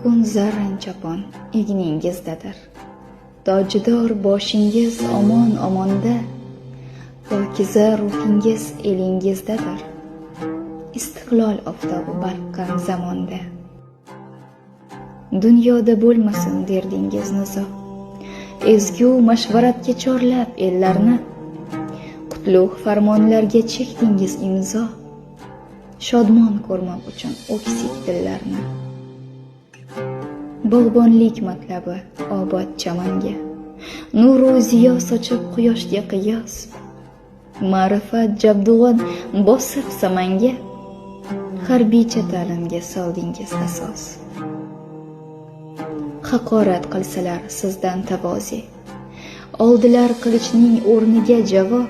kun zarrin chopon egningizdadir. Tojidor boshingiz omon omonda, pokiza ruhingiz elingizdadir. Istiqlol oftobi barqqan zamonda. Dunyoda bo'lmasin derdingiz nizo, ezgu mashvaratga chorlab ellarni, qutlug' farmonlarga chekdingiz imzo, shodmon ko'rmoq uchun o'ksik dillarni. Bog'bonlik matlabi obod chamanga, nuru ziyo sochib quyoshga qiyos, ma'rifat jabdug'on bosib samanga, harbiycha ta'limga soldingiz asos. Haqorat qilsalar sizdan tavozi, oldilar qilichning o'rniga javob,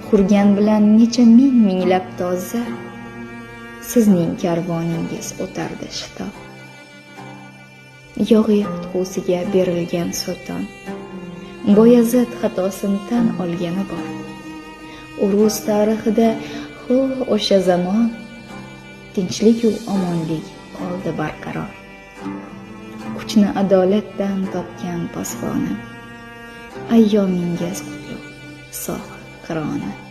hurgan bilan necha minglab toza, sizning karvoningiz o'tardi shitob. Yog'iy qutqusiga berilgan sulton, Boyazid xatosini tan olgani bor. Urus tarixida o'sha zamon, tinchlik u omonlik qoldi barqaror. Kuchni adolatdan topgan posboni, ayyomingiz qutlug' sog' qironi.